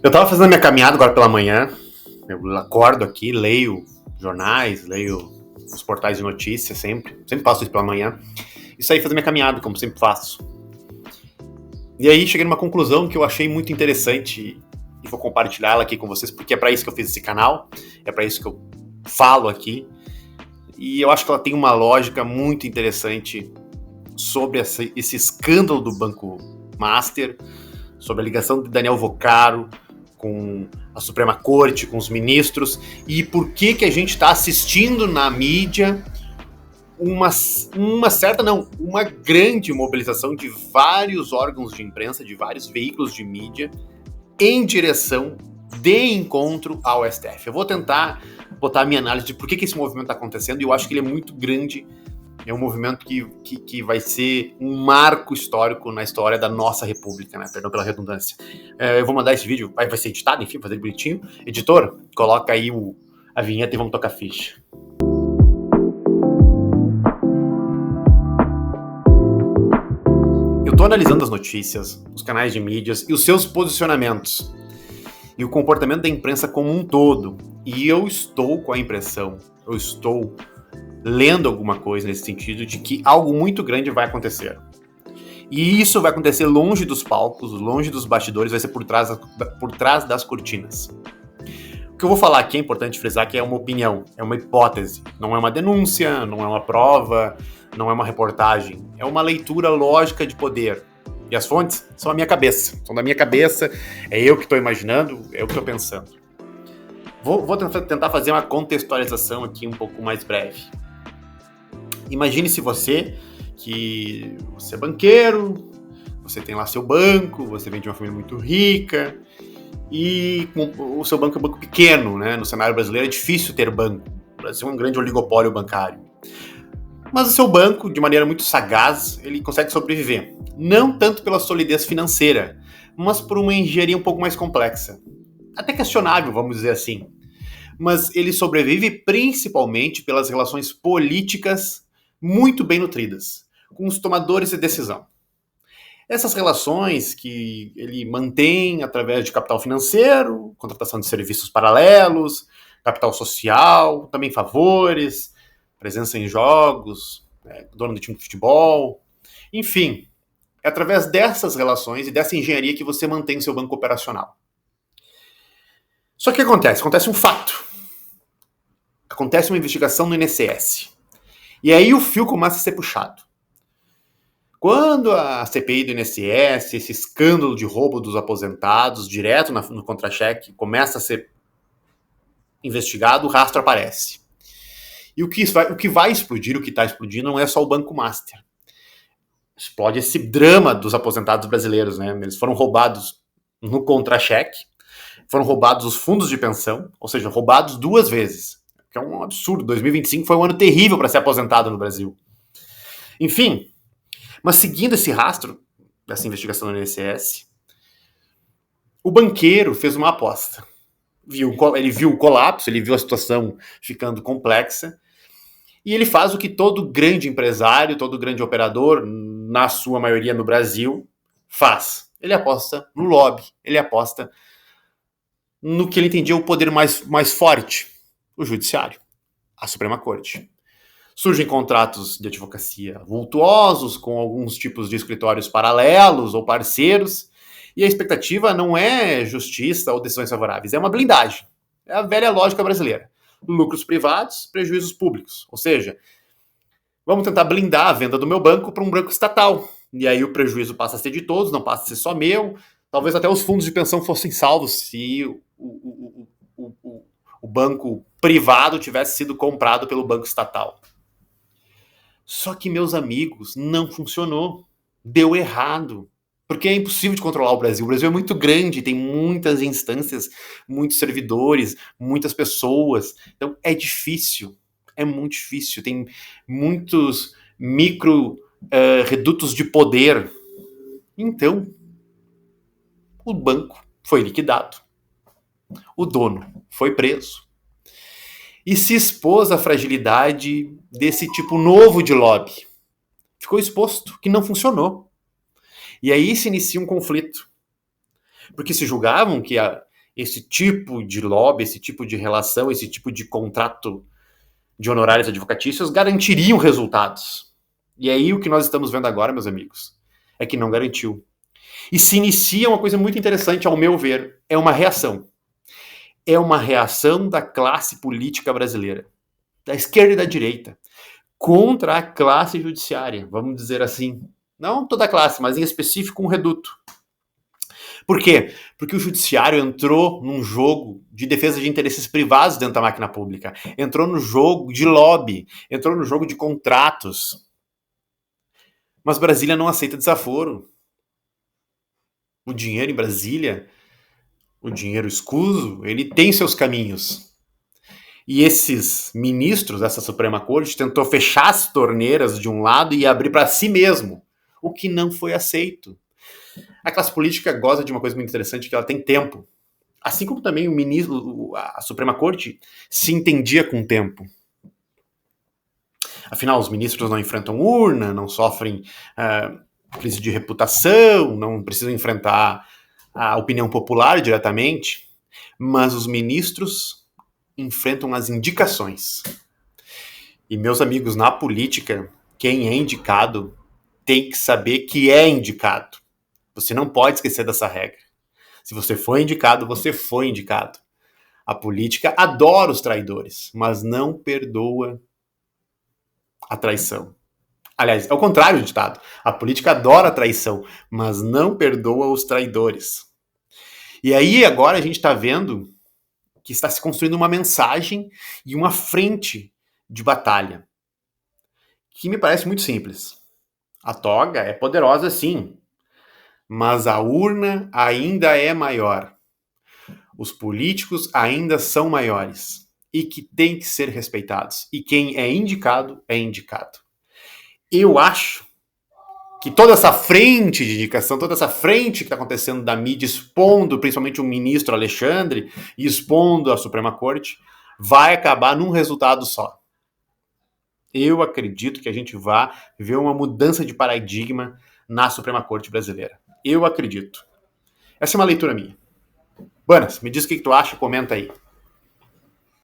Eu tava fazendo a minha caminhada agora pela manhã. Eu acordo aqui, leio jornais, leio os portais de notícias sempre. Sempre faço isso pela manhã. E saí fazer minha caminhada, como sempre faço. E aí cheguei numa conclusão que eu achei muito interessante e vou compartilhar ela aqui com vocês, porque é para isso que eu fiz esse canal, é para isso que eu falo aqui. E eu acho que ela tem uma lógica muito interessante sobre esse escândalo do Banco Master, sobre a ligação de Daniel Vocaro com a Suprema Corte, com os ministros, e por que a gente está assistindo na mídia uma grande mobilização de vários órgãos de imprensa, de vários veículos de mídia, em direção de encontro ao STF. Eu vou tentar botar a minha análise de por que esse movimento está acontecendo, e eu acho que ele é muito grande. É um movimento que vai ser um marco histórico na história da nossa república, né? Perdão pela redundância. Eu vou mandar esse vídeo, vai ser editado, enfim, fazer bonitinho. Editor, coloca aí a vinheta e vamos tocar ficha. Eu tô analisando as notícias, os canais de mídias e os seus posicionamentos. E o comportamento da imprensa como um todo. E eu estou com a impressão, eu estou lendo alguma coisa nesse sentido de que algo muito grande vai acontecer. E isso vai acontecer longe dos palcos, longe dos bastidores, vai ser por trás das cortinas. O que eu vou falar aqui é importante frisar que é uma opinião, é uma hipótese, não é uma denúncia, não é uma prova, não é uma reportagem, é uma leitura lógica de poder. E as fontes são a minha cabeça, são da minha cabeça, é eu que estou imaginando, é eu que estou pensando. Vou tentar fazer uma contextualização aqui um pouco mais breve. Imagine se você é banqueiro, você tem lá seu banco, você vem de uma família muito rica e o seu banco é um banco pequeno, né? No cenário brasileiro é difícil ter banco, o Brasil é um grande oligopólio bancário. Mas o seu banco, de maneira muito sagaz, ele consegue sobreviver. Não tanto pela solidez financeira, mas por uma engenharia um pouco mais complexa. Até questionável, vamos dizer assim. Mas ele sobrevive principalmente pelas relações políticas muito bem nutridas, com os tomadores de decisão. Essas relações que ele mantém através de capital financeiro, contratação de serviços paralelos, capital social, também favores, presença em jogos, dono de time de futebol, enfim, é através dessas relações e dessa engenharia que você mantém o seu banco operacional. Só que acontece? Acontece um fato. Acontece uma investigação no INSS. E aí o fio começa a ser puxado. Quando a CPI do INSS, esse escândalo de roubo dos aposentados, direto no contra-cheque, começa a ser investigado, o rastro aparece. E o que vai explodir, o que está explodindo, não é só o Banco Master. Explode esse drama dos aposentados brasileiros, né? Eles foram roubados no contra-cheque, foram roubados os fundos de pensão, ou seja, roubados 2 vezes. Que é um absurdo. 2025 foi um ano terrível para ser aposentado no Brasil. Enfim, mas seguindo esse rastro dessa investigação do INSS, o banqueiro fez uma aposta. Ele viu o colapso, ele viu a situação ficando complexa, e ele faz o que todo grande empresário, todo grande operador, na sua maioria no Brasil, faz. Ele aposta no lobby, ele aposta no que ele entendia o poder mais forte, o judiciário, a Suprema Corte. Surgem contratos de advocacia vultuosos, com alguns tipos de escritórios paralelos ou parceiros, e a expectativa não é justiça ou decisões favoráveis, é uma blindagem. É a velha lógica brasileira. Lucros privados, prejuízos públicos. Ou seja, vamos tentar blindar a venda do meu banco para um banco estatal. E aí o prejuízo passa a ser de todos, não passa a ser só meu. Talvez até os fundos de pensão fossem salvos se o banco privado tivesse sido comprado pelo banco estatal. Só que, meus amigos, não funcionou. Deu errado. Porque é impossível de controlar o Brasil. O Brasil é muito grande, tem muitas instâncias, muitos servidores, muitas pessoas. Então é difícil. É muito difícil. Tem muitos redutos de poder. Então, o banco foi liquidado. O dono foi preso. E se expôs à fragilidade desse tipo novo de lobby. Ficou exposto, que não funcionou. E aí se inicia um conflito. Porque se julgavam que esse tipo de lobby, esse tipo de relação, esse tipo de contrato de honorários advocatícios garantiriam resultados. E aí o que nós estamos vendo agora, meus amigos, é que não garantiu. E se inicia uma coisa muito interessante, ao meu ver, é uma reação. É uma reação da classe política brasileira, da esquerda e da direita, contra a classe judiciária, vamos dizer assim. Não toda a classe, mas em específico um reduto. Por quê? Porque o judiciário entrou num jogo de defesa de interesses privados dentro da máquina pública. Entrou no jogo de lobby, entrou no jogo de contratos. Mas Brasília não aceita desaforo. O dinheiro em Brasília, o dinheiro escuso, ele tem seus caminhos. E esses ministros dessa Suprema Corte tentou fechar as torneiras de um lado e abrir para si mesmo, o que não foi aceito. A classe política goza de uma coisa muito interessante, que ela tem tempo. Assim como também a Suprema Corte se entendia com o tempo. Afinal, os ministros não enfrentam urna, não sofrem crise de reputação, não precisam enfrentar a opinião popular diretamente, mas os ministros enfrentam as indicações. E, meus amigos, na política, quem é indicado tem que saber que é indicado. Você não pode esquecer dessa regra. Se você foi indicado, você foi indicado. A política adora os traidores, mas não perdoa a traição. Aliás, é o contrário do ditado. A política adora a traição, mas não perdoa os traidores. E aí agora a gente está vendo que está se construindo uma mensagem e uma frente de batalha, que me parece muito simples. A toga é poderosa, sim, mas a urna ainda é maior. Os políticos ainda são maiores e que têm que ser respeitados. E quem é indicado, é indicado. Eu acho que toda essa frente de indicação, toda essa frente que está acontecendo da mídia, expondo principalmente o ministro Alexandre e expondo a Suprema Corte, vai acabar num resultado só. Eu acredito que a gente vai ver uma mudança de paradigma na Suprema Corte brasileira. Eu acredito. Essa é uma leitura minha. Buenas, me diz o que tu acha, comenta aí.